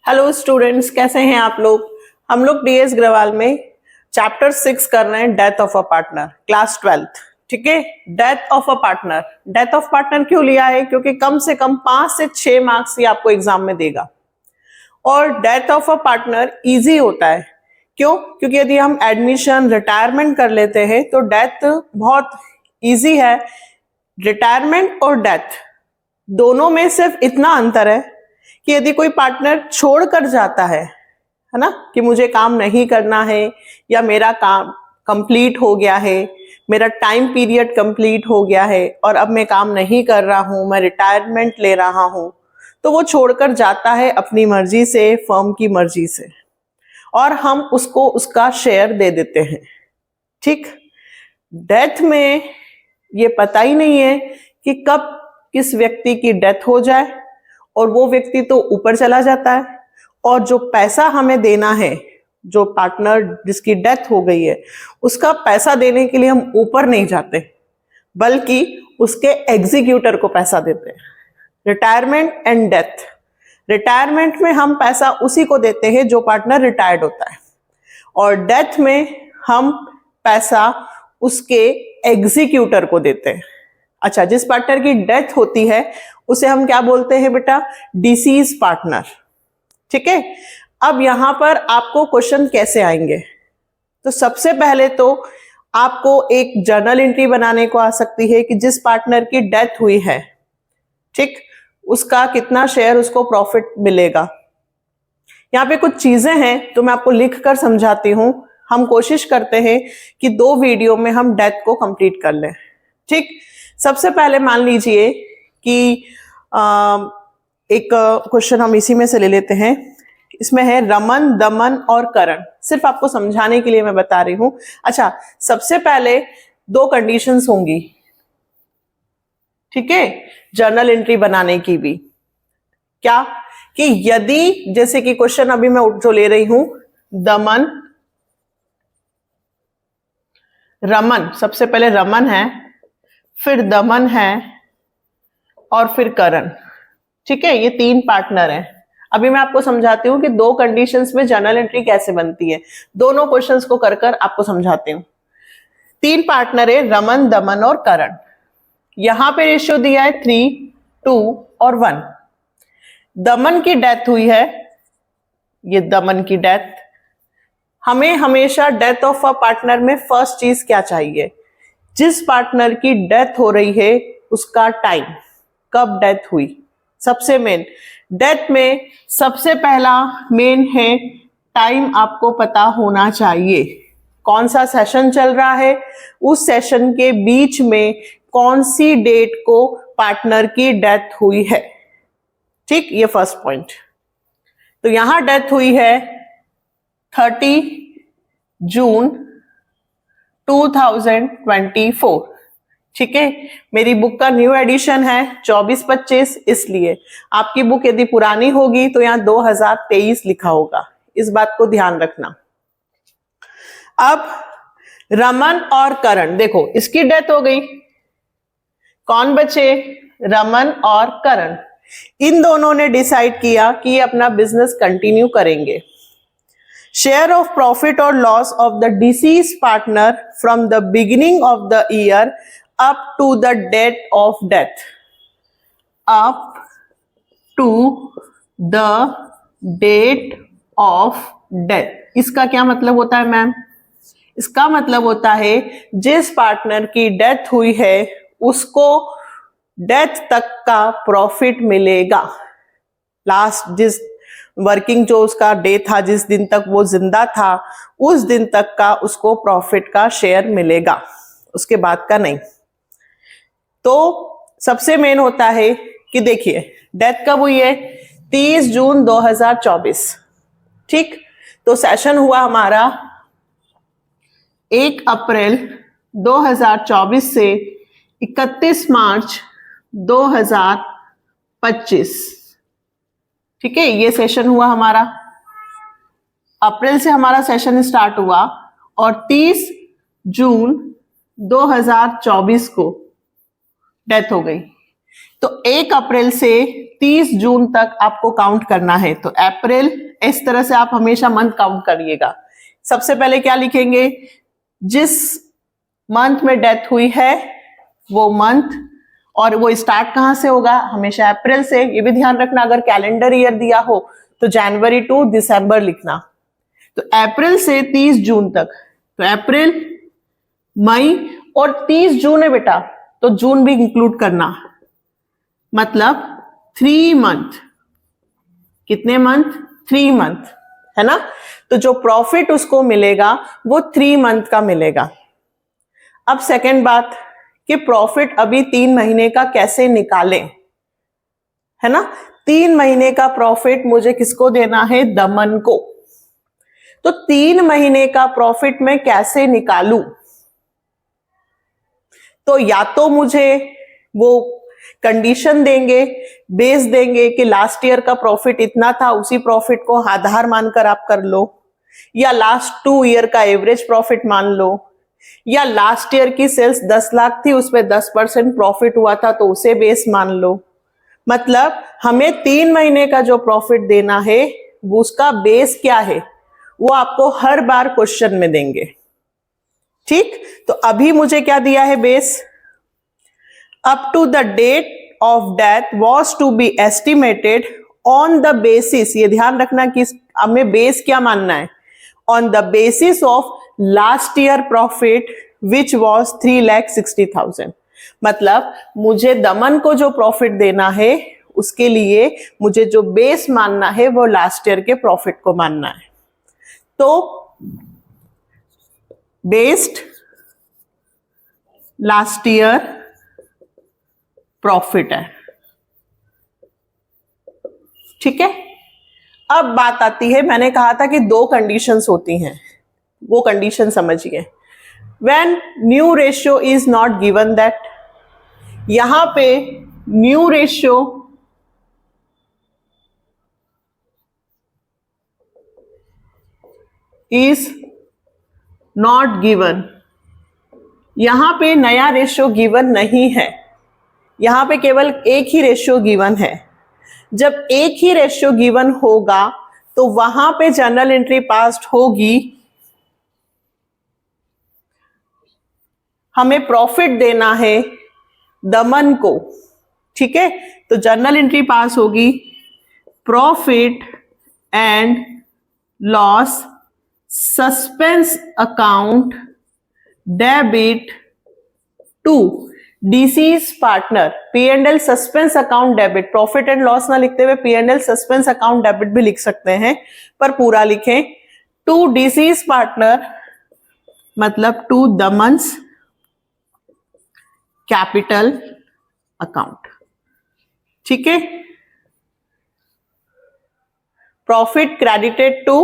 Hello students, कैसे हैं आप लोग। हम लोग डीएस ग्रवाल में चैप्टर 6 कर रहे हैं, death of a partner, class 12th। ठीक है, death of a partner. Death of partner क्यों लिया है? क्योंकि कम से कम 5 से 6 मार्क्स ही आपको एग्जाम में देगा और death of a partner easy होता है। क्यों? क्योंकि यदि हम एडमिशन रिटायरमेंट कर लेते हैं तो डेथ बहुत इजी है। रिटायरमेंट और डेथ दोनों में सिर्फ इतना अंतर है कि यदि कोई पार्टनर छोड़कर जाता है ना, कि मुझे काम नहीं करना है या मेरा काम कंप्लीट हो गया है, मेरा टाइम पीरियड कंप्लीट हो गया है और अब मैं काम नहीं कर रहा हूं, मैं रिटायरमेंट ले रहा हूं, तो वो छोड़कर जाता है अपनी मर्जी से, फर्म की मर्जी से, और हम उसको उसका शेयर दे देते हैं। ठीक, डेथ में ये पता ही नहीं है कि कब किस व्यक्ति की डेथ हो जाए और वो व्यक्ति तो ऊपर चला जाता है, और जो पैसा हमें देना है, जो पार्टनर जिसकी डेथ हो गई है, उसका पैसा देने के लिए हम ऊपर नहीं जाते बल्कि उसके एग्जीक्यूटर को पैसा देते हैं। Retirement and death. रिटायरमेंट में हम पैसा उसी को देते हैं जो पार्टनर रिटायर्ड होता है, और डेथ में हम पैसा उसके एग्जीक्यूटर को देते हैं। अच्छा, जिस पार्टनर की डेथ होती है उसे हम क्या बोलते हैं बेटा? Disease partner. ठीक है, अब यहां पर आपको क्वेश्चन कैसे आएंगे? तो सबसे पहले तो आपको एक जर्नल एंट्री बनाने को आ सकती है कि जिस पार्टनर की डेथ हुई है, ठीक, उसका कितना शेयर उसको प्रॉफिट मिलेगा। यहाँ पे कुछ चीजें हैं तो मैं आपको लिख कर समझाती हूं। हम कोशिश करते हैं कि 2 वीडियो में हम डेथ को कंप्लीट कर लें। ठीक, सबसे पहले मान लीजिए कि एक क्वेश्चन हम इसी में से ले लेते हैं। इसमें है रमन, दमन और करण। सिर्फ आपको समझाने के लिए मैं बता रही हूं। अच्छा, सबसे पहले 2 कंडीशंस होंगी, ठीक है, जर्नल एंट्री बनाने की भी। क्या? कि यदि, जैसे कि क्वेश्चन अभी मैं जो ले रही हूं, दमन, रमन, सबसे पहले रमन है, फिर दमन है और फिर करण। ठीक है, ये 3 पार्टनर हैं। अभी मैं आपको समझाती हूँ कि 2 कंडीशंस में जर्नल एंट्री कैसे बनती है। दोनों क्वेश्चंस को कर कर आपको समझाती हूँ। 3 पार्टनर है, रमन, दमन और करण। यहां पे रेशियो दिया है 3, 2 और 1। दमन की डेथ हुई है, ये दमन की डेथ। हमें हमेशा डेथ ऑफ अ पार्टनर में फर्स्ट चीज क्या चाहिए? जिस पार्टनर की डेथ हो रही है उसका टाइम, कब डेथ हुई। सबसे मेन, डेथ में सबसे पहला मेन है टाइम आपको पता होना चाहिए। कौन सा सेशन चल रहा है, उस सेशन के बीच में कौन सी डेट को पार्टनर की डेथ हुई है। ठीक, ये फर्स्ट पॉइंट। तो यहां डेथ हुई है 30 जून 2024। ठीक है, मेरी बुक का न्यू एडिशन है 24-25, इसलिए आपकी बुक यदि पुरानी होगी तो यहां 2023 लिखा होगा, इस बात को ध्यान रखना। अब रमन और करण, देखो इसकी डेथ हो गई, कौन बचे? रमन और करण। इन दोनों ने डिसाइड किया कि ये अपना बिजनेस कंटिन्यू करेंगे। शेयर ऑफ प्रॉफिट और loss of the deceased partner from the beginning of the year up to the date of death. Up to the date of death. इसका क्या मतलब होता है मैम? इसका मतलब होता है जिस पार्टनर की डेथ हुई है उसको डेथ तक का प्रॉफिट मिलेगा। लास्ट जिस वर्किंग जो उसका डे था, जिस दिन तक वो जिंदा था, उस दिन तक का उसको प्रॉफिट का शेयर मिलेगा, उसके बाद का नहीं। तो सबसे मेन होता है कि देखिए डेथ कब हुई है? 30 जून 2024। ठीक, तो सेशन हुआ हमारा 1 अप्रैल 2024 से 31 मार्च 2025। ठीक है, ये सेशन हुआ हमारा। अप्रैल से हमारा सेशन स्टार्ट हुआ और 30 जून 2024 को डेथ हो गई। तो 1 अप्रैल से 30 जून तक आपको काउंट करना है। तो अप्रैल, इस तरह से आप हमेशा मंथ काउंट करिएगा। सबसे पहले क्या लिखेंगे, जिस मंथ में डेथ हुई है वो मंथ, और वो स्टार्ट कहां से होगा, हमेशा अप्रैल से। ये भी ध्यान रखना, अगर कैलेंडर ईयर दिया हो तो जनवरी टू दिसंबर लिखना। तो अप्रैल से 30 जून तक, तो अप्रैल, मई और 30 जून है बेटा, तो जून भी इंक्लूड करना, मतलब 3 मंथ। कितने मंथ, 3 मंथ, है ना। तो जो प्रॉफिट उसको मिलेगा वो 3 मंथ का मिलेगा। अब सेकंड बात कि प्रॉफिट अभी 3 महीने का कैसे निकालें, है ना। 3 महीने का प्रॉफिट मुझे किसको देना है, दमन को। तो 3 महीने का प्रॉफिट मैं कैसे निकालूं, तो या तो मुझे वो कंडीशन देंगे, बेस देंगे कि लास्ट ईयर का प्रॉफिट इतना था, उसी प्रॉफिट को आधार मानकर आप कर लो, या लास्ट 2 ईयर का एवरेज प्रॉफिट मान लो, या लास्ट ईयर की सेल्स 10 लाख थी, उसमें 10% प्रॉफिट हुआ था तो उसे बेस मान लो। मतलब हमें 3 महीने का जो प्रॉफिट देना है वो उसका बेस क्या है, वो आपको हर बार क्वेश्चन में देंगे। ठीक, तो अभी मुझे क्या दिया है, base, up to the date of death was to be estimated on the basis, ये ध्यान रखना कि हमें बेस क्या मानना है, on the basis of last year profit which was 3,60,000। मतलब मुझे दमन को जो प्रॉफिट देना है उसके लिए मुझे जो बेस मानना है वो लास्ट ईयर के प्रॉफिट को मानना है। तो बेस्ड लास्ट ईयर प्रॉफिट है, ठीक है। अब बात आती है, मैंने कहा था कि 2 कंडीशंस होती हैं, वो कंडीशन समझिए। When new ratio is not given that, यहां पे new ratio is not given, यहां पे नया रेशियो गिवन नहीं है, यहां पे केवल एक ही रेशियो गिवन है। जब एक ही रेशियो गिवन होगा तो वहां पे जर्नल एंट्री पास्ड होगी, हमें प्रॉफिट देना है दमन को, ठीक है। तो जर्नल एंट्री पास होगी, profit and loss suspense account debit to deceased partner, P&L suspense account debit, profit and loss ना लिखते हुए P&L सस्पेंस अकाउंट डेबिट भी लिख सकते हैं, पर पूरा लिखें, टू डिसीज पार्टनर, मतलब टू दमन्स कैपिटल अकाउंट, ठीक है। Profit credited to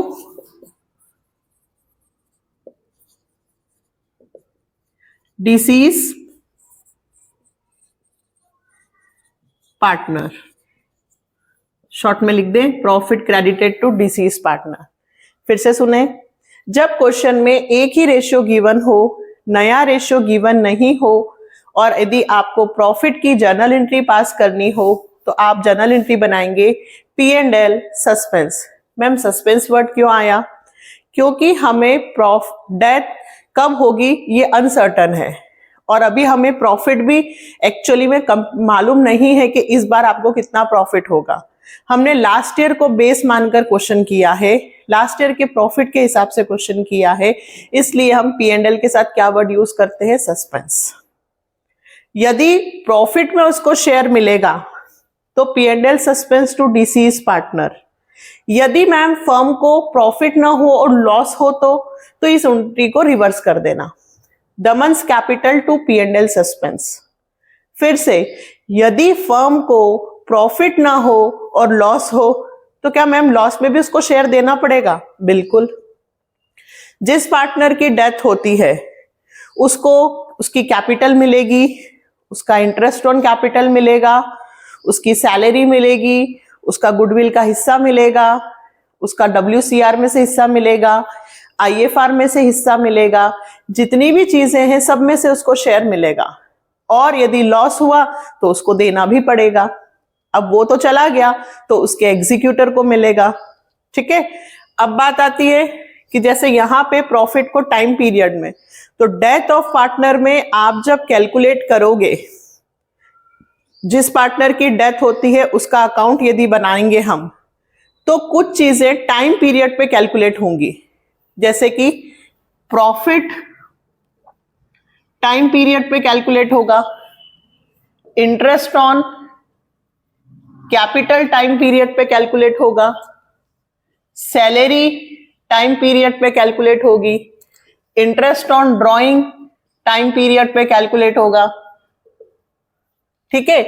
deceased partner, short में लिख दें profit credited to deceased partner. फिर से सुने, जब क्वेश्चन में एक ही रेशियो गिवन हो, नया रेशियो गिवन नहीं हो, और यदि आपको प्रॉफिट की जर्नल एंट्री पास करनी हो तो आप जर्नल एंट्री बनाएंगे P&L suspense. Ma'am suspense word क्यों आया, क्योंकि हमें डेथ कब होगी ये अनसर्टन है, और अभी हमें प्रॉफिट भी एक्चुअली में मालूम नहीं है कि इस बार आपको कितना प्रॉफिट होगा। हमने लास्ट ईयर को बेस मानकर क्वेश्चन किया है, लास्ट ईयर के प्रॉफिट के हिसाब से क्वेश्चन किया है, इसलिए हम P&L के साथ क्या वर्ड यूज करते हैं, सस्पेंस। यदि प्रॉफिट में उसको शेयर मिलेगा तो P&L suspense to deceased partner. यदि मैम फर्म को प्रॉफिट ना हो और लॉस हो तो इस एंट्री को रिवर्स कर देना, दमन्स कैपिटल टू P&L सस्पेंस। फिर से, यदि फर्म को प्रॉफिट ना हो और लॉस हो तो क्या मैम लॉस में भी उसको शेयर देना पड़ेगा, बिल्कुल। जिस पार्टनर की डेथ होती है उसको उसकी कैपिटल मिलेगी, उसका इंटरेस्ट ऑन कैपिटल मिलेगा, उसकी सैलरी मिलेगी, उसका गुडविल का हिस्सा मिलेगा, उसका WCR में से हिस्सा मिलेगा, IFR में से हिस्सा मिलेगा, जितनी भी चीजें हैं सब में से उसको शेयर मिलेगा। और यदि लॉस हुआ तो उसको देना भी पड़ेगा। अब वो तो चला गया तो उसके एग्जीक्यूटर को मिलेगा। ठीक है, अब बात आती है कि जैसे यहां पे प्रॉफिट को टाइम पीरियड में, तो डेथ ऑफ पार्टनर में आप जब कैलकुलेट करोगे, जिस पार्टनर की डेथ होती है उसका अकाउंट यदि बनाएंगे हम, तो कुछ चीजें टाइम पीरियड पे कैलकुलेट होंगी। जैसे कि प्रॉफिट टाइम पीरियड पे कैलकुलेट होगा, interest on capital time period पे कैलकुलेट होगा, सैलरी टाइम पीरियड पे कैलकुलेट होगी, interest on drawing time period पे कैलकुलेट होगा। ठीक है,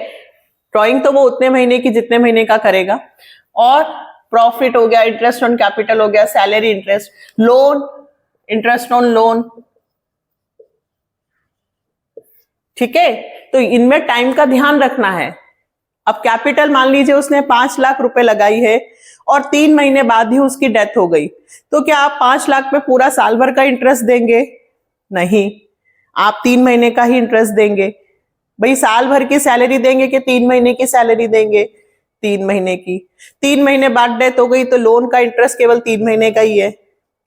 ड्रॉइंग तो वो उतने महीने की जितने महीने का करेगा, और प्रॉफिट हो गया, इंटरेस्ट ऑन कैपिटल हो गया, salary, interest, loan, interest on loan. ठीक है, तो इनमें टाइम का ध्यान रखना है। अब कैपिटल मान लीजिए उसने 5 लाख रुपए लगाई है और 3 महीने बाद ही उसकी डेथ हो गई, तो क्या आप 5 लाख पे पूरा साल भर का इंटरेस्ट देंगे? नहीं, आप 3 महीने का ही इंटरेस्ट देंगे। भाई साल भर की सैलरी देंगे कि 3 महीने की सैलरी देंगे? 3 महीने की। 3 महीने बाद डेथ हो गई तो लोन का इंटरेस्ट केवल 3 महीने का ही है।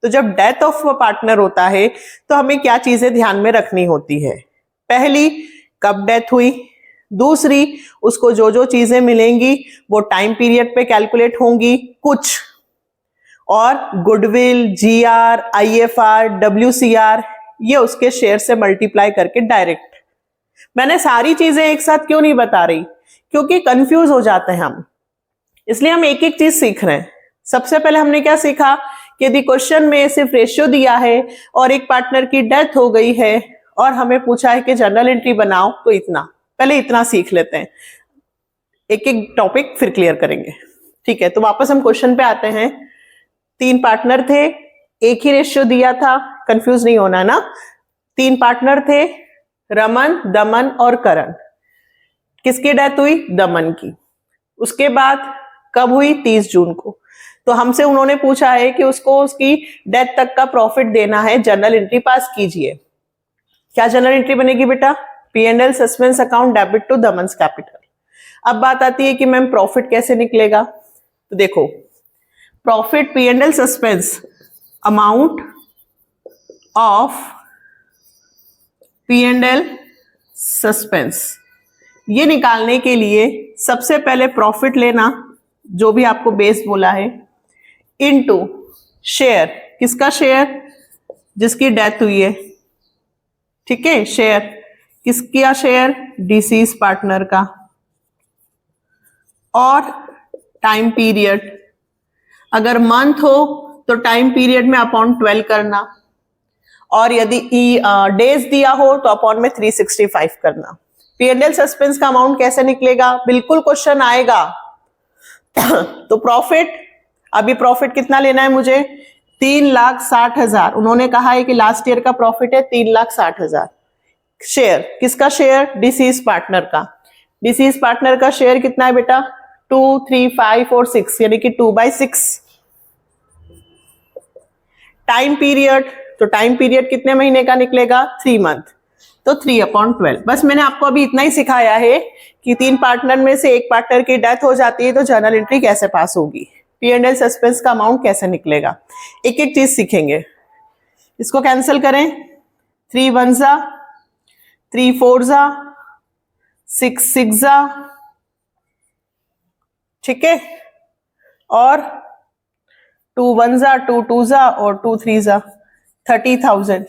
तो जब डेथ ऑफ पार्टनर होता है तो हमें क्या चीजें ध्यान में रखनी होती है? पहली, कब डेथ हुई। दूसरी, उसको जो जो चीजें मिलेंगी वो टाइम पीरियड पे कैलकुलेट होंगी कुछ, और गुडविल, जीआर, आईएफआर, डब्ल्यूसीआर ये उसके शेयर से मल्टीप्लाई करके डायरेक्ट। मैंने सारी चीजें एक साथ क्यों नहीं बता रही? क्योंकि कंफ्यूज हो जाते हैं हम, इसलिए हम एक एक चीज सीख रहे हैं। सबसे पहले हमने क्या सीखा कि यदि क्वेश्चन में सिर्फ रेशियो दिया है और एक पार्टनर की डेथ हो गई है और हमें पूछा है कि जर्नल एंट्री बनाओ, तो इतना पहले इतना सीख लेते हैं, एक एक टॉपिक फिर क्लियर करेंगे। ठीक है, तो वापस हम क्वेश्चन पे आते हैं। 3 पार्टनर थे, एक ही रेशियो दिया था, कंफ्यूज नहीं होना ना। 3 पार्टनर थे, रमन, दमन और करण। किसकी डेथ हुई? दमन की। उसके बाद कब हुई? 30 जून को। तो हमसे उन्होंने पूछा है कि उसको उसकी डेथ तक का प्रॉफिट देना है, जर्नल एंट्री पास कीजिए। क्या जर्नल एंट्री बनेगी बेटा? P&L suspense account debit to दमन्स capital. अब बात आती है कि मैम प्रॉफिट कैसे निकलेगा? तो देखो, profit P&L suspense amount of P&L suspense, ये निकालने के लिए सबसे पहले प्रॉफिट लेना, जो भी आपको बेस बोला है, इनटू शेयर। किसका शेयर? जिसकी डेथ हुई है। ठीक है, शेयर किसका? शेयर डिसीज पार्टनर का। और टाइम पीरियड, अगर मंथ हो तो टाइम पीरियड में अपॉन 12 करना, और यदि डेज दिया हो तो अपॉन में 365 करना। P&L सस्पेंस का अमाउंट कैसे निकलेगा? बिल्कुल क्वेश्चन आएगा। तो प्रॉफिट, अभी प्रॉफिट कितना लेना है मुझे? 3,60,000। उन्होंने कहा है कि लास्ट ईयर का प्रॉफिट है 3,60,000। शेयर किसका? शेयर डिसीज पार्टनर का। डिसीज पार्टनर का शेयर कितना है बेटा? 2, 3, 5 और 6, यानी कि 2/6। टाइम पीरियड, तो टाइम पीरियड कितने महीने का निकलेगा? 3 मंथ, तो 3/12। बस मैंने आपको अभी इतना ही सिखाया है कि 3 पार्टनर में से एक पार्टनर की डेथ हो जाती है तो जर्नल एंट्री कैसे पास होगी, P&L सस्पेंस का अमाउंट कैसे निकलेगा, एक एक चीज सीखेंगे। इसको कैंसिल करें, 3 1 3 4 6 6, ठीक है, और 2 1 2 2 और 2 3 30,000।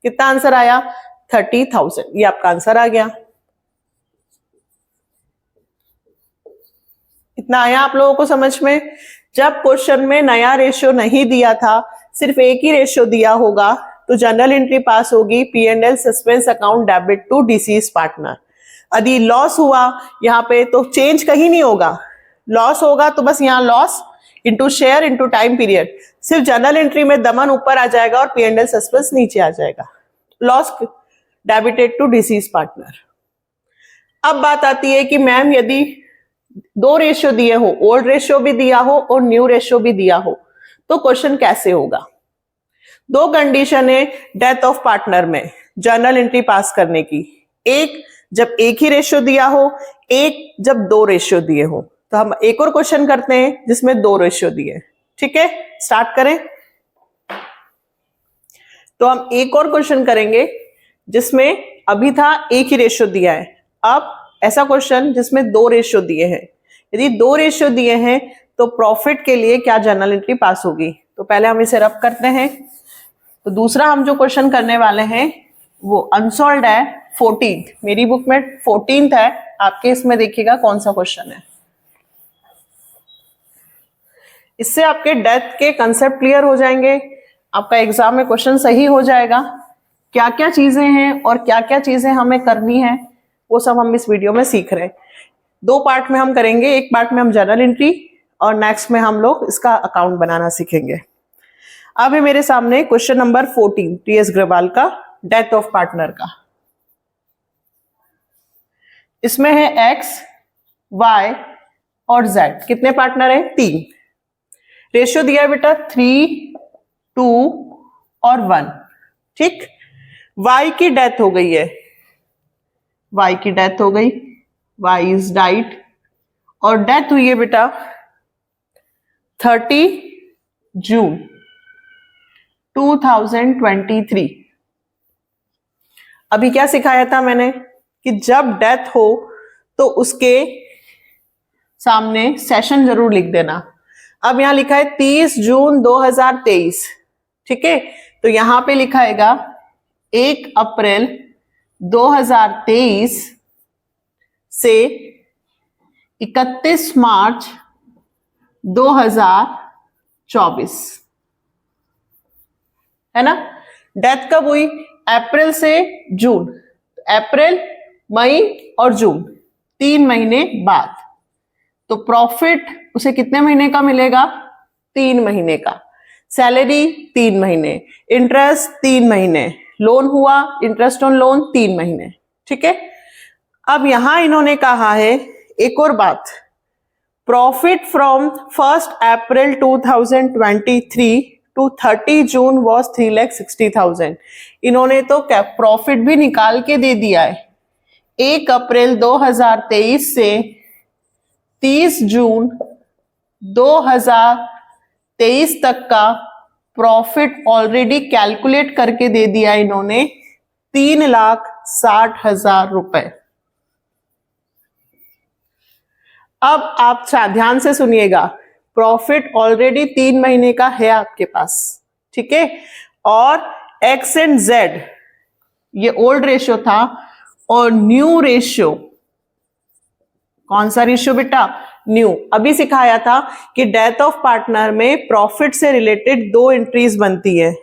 कितना आंसर आया? 30,000। ये आपका आंसर आ गया। इतना आया आप लोगों को समझ में? जब क्वेश्चन में नया रेशियो नहीं दिया था, सिर्फ एक ही रेशियो दिया होगा, तो जर्नल एंट्री पास होगी P&L suspense account debit to deceased partner. यदि लॉस हुआ यहाँ पे तो चेंज कहीं नहीं होगा, लॉस होगा तो बस यहाँ loss into share into time period, सिर्फ जर्नल एंट्री में दमन ऊपर आ जाएगा और P&L सस्पेंस नीचे आ जाएगा। Loss debited to deceased partner. अब बात आती है कि मैम यदि 2 रेशियो दिए हो, ओल्ड रेशियो भी दिया हो और न्यू रेशियो भी दिया हो, तो क्वेश्चन कैसे होगा? 2 कंडीशन है डेथ ऑफ पार्टनर में जर्नल एंट्री पास करने की। एक जब एक ही रेशियो दिया हो, एक जब दो रेशियो दिए हो। तो हम एक और क्वेश्चन करते हैं जिसमें दो रेशियो दिए। ठीक है, स्टार्ट करें। तो हम एक और क्वेश्चन करेंगे जिसमें अभी था एक ही रेशियो दिया है, अब ऐसा क्वेश्चन जिसमें दो रेशियो दिए हैं। यदि दो रेशियो दिए हैं तो प्रॉफिट के लिए क्या जर्नल एंट्री पास होगी। तो पहले हम इसे रब करते हैं। तो दूसरा हम जो क्वेश्चन करने वाले हैं वो अनसॉल्व्ड है, 14th। मेरी बुक में 14th है, आपके इसमें देखिएगा कौन सा क्वेश्चन है। इससे आपके डेथ के कंसेप्ट क्लियर हो जाएंगे, आपका एग्जाम में क्वेश्चन सही हो जाएगा। क्या क्या चीजें हैं और क्या क्या चीजें हमें करनी है वो सब हम इस वीडियो में सीख रहे हैं। दो पार्ट में हम करेंगे, एक पार्ट में हम जर्नल एंट्री और नेक्स्ट में हम लोग इसका अकाउंट बनाना सीखेंगे। अब है मेरे सामने क्वेश्चन नंबर 14 टीएस ग्रेवाल का, डेथ ऑफ पार्टनर का। इसमें है एक्स, वाई और जेड। कितने पार्टनर है? 3। रेशियो दिया है बेटा 3, 2 और 1। ठीक, वाई की डेथ हो गई है, वाई की डेथ हो गई, वाई इज डाइड, और डेथ हुई है बेटा 30 जून 2023। अभी क्या सिखाया था मैंने कि जब डेथ हो तो उसके सामने सेशन जरूर लिख देना। अब यहां लिखा है 30 जून 2023। ठीक है, तो यहां पे लिखाएगा 1 अप्रैल 2023 से 31 मार्च 2024, है ना। डेथ कब हुई? अप्रैल से जून, अप्रैल, मई और जून, 3 महीने बाद। तो प्रॉफिट उसे कितने महीने का मिलेगा? 3 महीने का। सैलरी 3 महीने, इंटरेस्ट 3 महीने, लोन हुआ, इंटरेस्ट ऑन लोन 3 महीने। ठीक है, अब यहां इन्होंने कहा है एक और बात, profit from 1 April 2023 to 30 June was 3,60,000। इन्होंने तो प्रॉफिट भी निकाल के दे दिया है। 1 अप्रैल 2023 से 30 जून 2023 तक का प्रॉफिट ऑलरेडी कैलकुलेट करके दे दिया इन्होंने, 3,60,000 रुपए। अब आप ध्यान से सुनिएगा, प्रॉफिट ऑलरेडी 3 महीने का है आपके पास। ठीक है, और एक्स एंड जेड ये ओल्ड रेशियो था, और न्यू रेशियो, कौन सा रेशियो बेटा? न्यू। अभी सिखाया था कि डेथ ऑफ पार्टनर में प्रॉफिट से रिलेटेड 2 एंट्रीज बनती है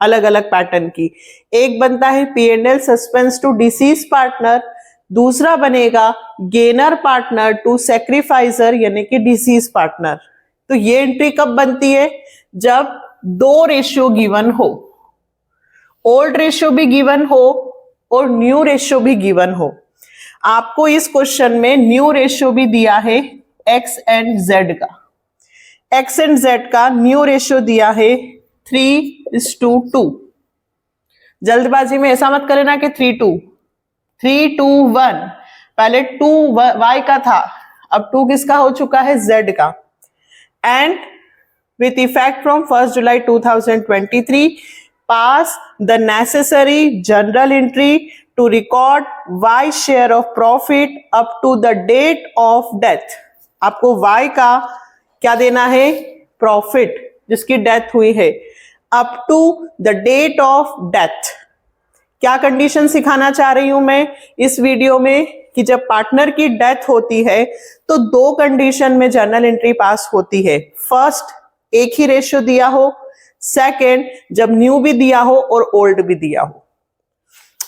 अलग अलग पैटर्न की। एक बनता है P&L suspense to deceased partner, दूसरा बनेगा गेनर पार्टनर टू सैक्रिफाइसर यानी कि डिसीज पार्टनर। तो ये एंट्री कब बनती है? जब 2 रेशियो गिवन हो, ओल्ड रेशियो भी गिवन हो और न्यू रेशियो भी गिवन हो। आपको इस क्वेश्चन में न्यू रेशियो भी दिया है एक्स एंड जेड का। एक्स एंड जेड का न्यू रेशियो दिया है 3:2। जल्दबाजी में ऐसा मत करे ना कि 3:1। पहले 2 वाई का था, अब 2 किसका हो चुका है? जेड का। And with effect from 1st July 2023 pass the necessary journal entry to record Y share of profit up to the date of death। आपको Y का क्या देना है? प्रॉफिट जिसकी डेथ हुई है, up to the date of death. क्या condition सिखाना चाह रही हूं मैं इस वीडियो में कि जब पार्टनर की डेथ होती है तो 2 कंडीशन में जर्नल एंट्री पास होती है। फर्स्ट, एक ही रेशियो दिया हो, सेकंड जब न्यू भी दिया हो और ओल्ड भी दिया हो।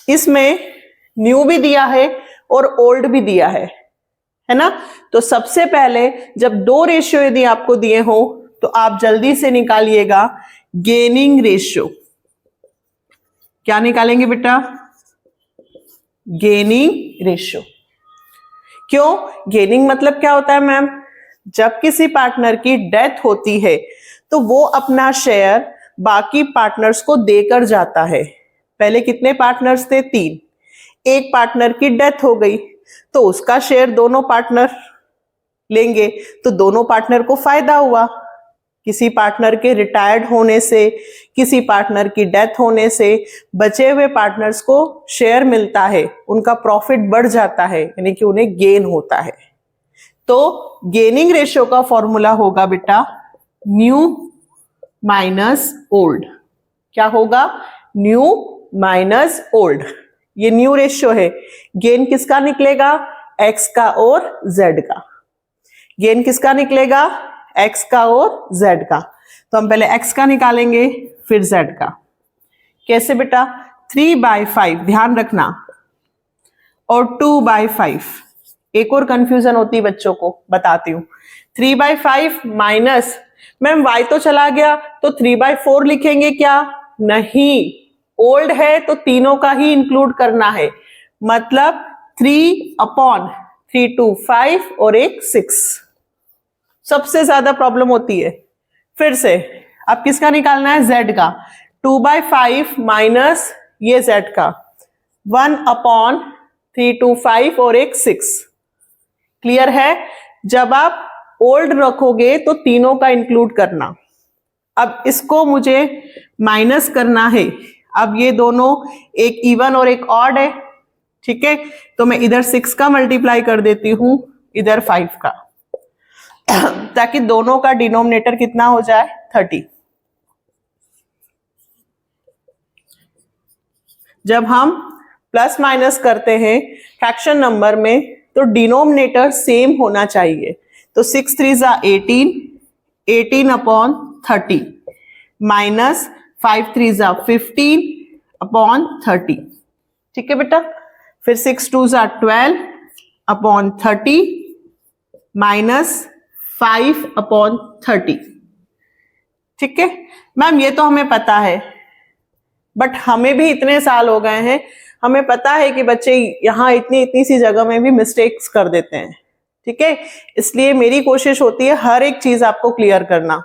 इसमें न्यू भी दिया है और ओल्ड भी दिया है ना। तो सबसे पहले जब 2 रेशियो यदि आपको दिए हो तो आप जल्दी से निकालिएगा गेनिंग रेशियो। क्या निकालेंगे बेटा? Gaining ratio. क्यों? गेनिंग मतलब क्या होता है मैम? जब किसी पार्टनर की डेथ होती है तो वो अपना शेयर बाकी पार्टनर्स को देकर जाता है। पहले कितने पार्टनर्स थे? 3। एक पार्टनर की डेथ हो गई तो उसका शेयर दोनों पार्टनर लेंगे, तो दोनों पार्टनर को फायदा हुआ। किसी पार्टनर के रिटायर्ड होने से, किसी पार्टनर की डेथ होने से बचे हुए पार्टनर्स को शेयर मिलता है, उनका प्रॉफिट बढ़ जाता है, यानी कि उन्हें गेन होता है। तो गेनिंग रेशियो का फॉर्मूला होगा बेटा न्यू माइनस ओल्ड। क्या होगा? New minus old. ये न्यू रेशियो है। गेन किसका निकलेगा? एक्स का और जेड का। गेन किसका निकलेगा? एक्स का और जेड का। तो हम पहले एक्स का निकालेंगे फिर जेड का। कैसे बेटा? 3/5 ध्यान रखना और 2/5। एक और कंफ्यूजन होती है बच्चों को, बताती हूं। 3/5 माइनस, मैम y तो चला गया तो 3/4 लिखेंगे क्या? नहीं, ओल्ड है तो तीनों का ही इंक्लूड करना है। मतलब 3/3 2 5 और एक 6। सबसे ज्यादा प्रॉब्लम होती है। फिर से अब किसका निकालना है? z का। 2/5 माइनस ये z का 1/3 2 5 और एक 6। क्लियर है? जब आप ओल्ड रखोगे तो तीनों का इंक्लूड करना। अब इसको मुझे माइनस करना है। अब ये दोनों एक इवन और एक ऑड है, ठीक है? तो मैं इधर 6 का मल्टीप्लाई कर देती हूं, इधर 5 का, ताकि दोनों का डिनोमिनेटर कितना हो जाए? 30। जब हम प्लस माइनस करते हैं फ्रैक्शन नंबर में तो डिनोमिनेटर सेम होना चाहिए। तो 6 3 जा 18, 18/30 माइनस 5 3 जा 15/30। ठीक है बेटा? फिर 6 2 जा 12/30 माइनस 5/30। ठीक है मैम, ये तो हमें पता है, बट हमें भी इतने साल हो गए हैं, हमें पता है कि बच्चे यहाँ इतनी इतनी सी जगह में भी मिस्टेक्स कर देते हैं। ठीक है, इसलिए मेरी कोशिश होती है हर एक चीज आपको क्लियर करना।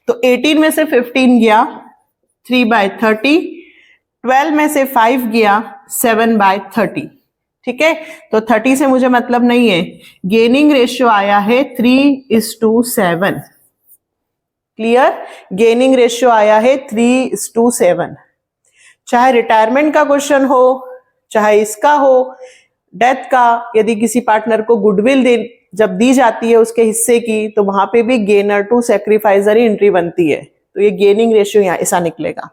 तो 18 में से 15 गया 3/30, 12 में से 5 गया 7/30। ठीक है, तो 30 से मुझे मतलब नहीं है। गेनिंग रेशियो आया है 3:7। क्लियर? गेनिंग रेशियो आया है 3:7। चाहे रिटायरमेंट का क्वेश्चन हो, चाहे इसका हो, डेथ का, यदि किसी पार्टनर को गुडविल जब दी जाती है उसके हिस्से की, तो वहां पे भी गेनर टू सैक्रिफाइसर ही एंट्री बनती है। तो ये गेनिंग रेशियो यहाँ ऐसा निकलेगा।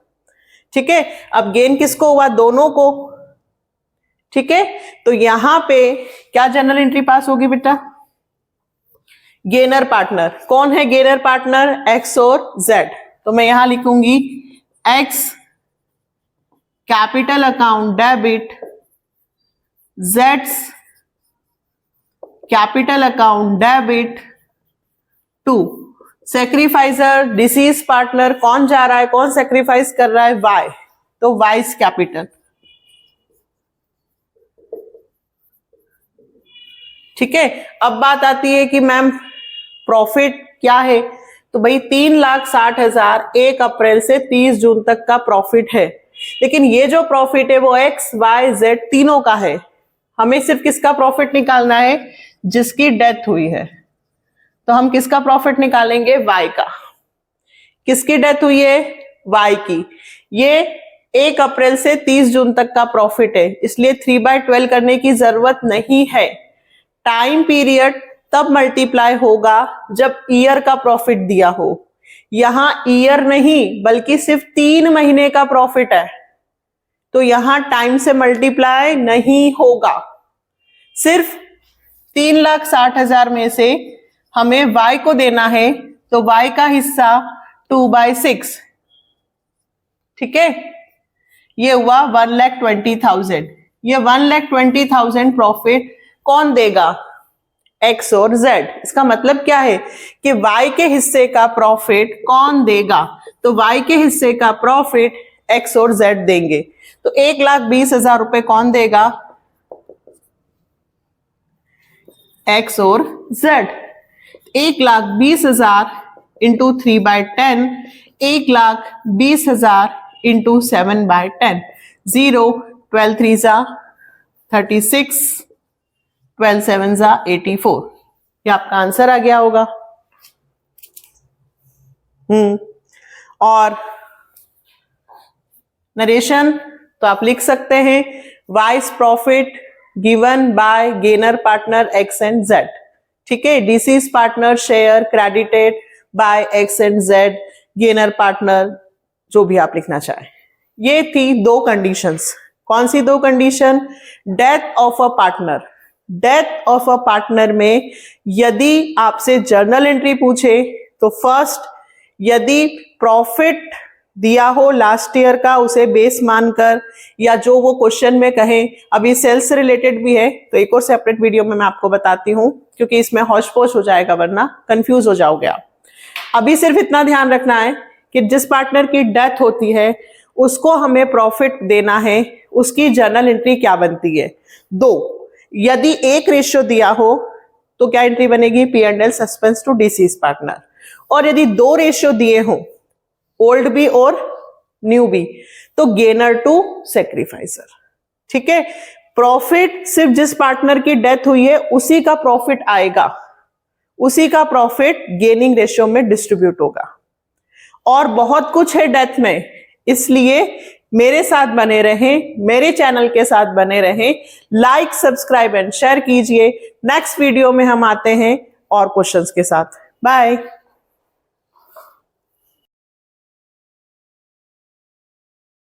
ठीक है, अब गेन किसको हुआ? दोनों को। ठीक है, तो यहां पे क्या जनरल एंट्री पास होगी बेटा? Gainer partner. कौन है गेनर पार्टनर? एक्स और जेड। तो मैं यहां लिखूंगी एक्स कैपिटल अकाउंट डेबिट, जेड्स capital account debit to sacrificer disease partner. कौन जा रहा है, कौन सैक्रिफाइस कर रहा है? वाई। तो वाइस कैपिटल। ठीक है, अब बात आती है कि मैम प्रॉफिट क्या है? तो भाई 3,60,000 1 अप्रैल से 30 जून तक का प्रॉफिट है। लेकिन ये जो प्रॉफिट है वो एक्स वाई जेड तीनों का है। हमें सिर्फ किसका प्रॉफिट निकालना है? जिसकी डेथ हुई है। तो हम किसका प्रॉफिट निकालेंगे? वाई का। किसकी डेथ हुई है? वाई की। ये 1 अप्रैल से 30 जून तक का प्रॉफिट है, इसलिए 3/12 करने की जरूरत नहीं है। टाइम पीरियड तब मल्टीप्लाई होगा जब ईयर का प्रॉफिट दिया हो। यहां ईयर नहीं बल्कि सिर्फ 3 महीने का प्रॉफिट है, तो यहां टाइम से मल्टीप्लाई नहीं होगा। सिर्फ 3,60,000 में से हमें y को देना है, तो y का हिस्सा 2/6। ठीक है, ये हुआ 1,20,000। ये 1,20,000 प्रॉफिट कौन देगा? एक्स और जेड। इसका मतलब क्या है कि y के हिस्से का प्रॉफिट कौन देगा? तो y के हिस्से का प्रॉफिट एक्स और जेड देंगे। तो 1,20,000 रुपए कौन देगा? एक्स और जेड। 1,20,000 into 3/10, 1,20,000 into 7/10। 0 12 3 जा 36, 12 7 जा 84। ये आपका आंसर आ गया होगा। और नरेशन तो आप लिख सकते हैं vice profit given by gainer partner x and Z. ठीक है, disease partner share credited bye x and Z gainer partner, जो भी आप लिखना चाहें। ये थी दो कंडीशंस। कौन सी दो condition? Death of a partner. Death of a partner में यदि आपसे जर्नल एंट्री पूछे तो फर्स्ट, यदि प्रॉफिट दिया हो लास्ट ईयर का उसे बेस मानकर, या जो वो क्वेश्चन में कहें, अभी सेल्स से रिलेटेड भी है तो एक और सेपरेट वीडियो में मैं आपको बताती हूं, क्योंकि इसमें हौच पौच हो जाएगा वरना कंफ्यूज हो जाओगे आप। अभी सिर्फ इतना ध्यान रखना है कि जिस पार्टनर की डेथ होती है उसको हमें प्रॉफिट देना है, उसकी जर्नल एंट्री क्या बनती है? 2। यदि 1 रेशियो दिया हो तो क्या एंट्री बनेगी? P&L suspense to deceased partner. और यदि 2 रेशियो दिए हो, ओल्ड बी और न्यू बी, तो गेनर टू सेक्रीफाइसर। ठीक है, प्रॉफिट सिर्फ जिस पार्टनर की डेथ हुई है उसी का प्रॉफिट आएगा, उसी का प्रॉफिट गेनिंग रेशियो में डिस्ट्रीब्यूट होगा। और बहुत कुछ है डेथ में, इसलिए मेरे साथ बने रहें, मेरे चैनल के साथ बने रहें, लाइक सब्सक्राइब एंड शेयर कीजिए। नेक्स्ट वीडियो में हम आते हैं और क्वेश्चंस के साथ। बाय।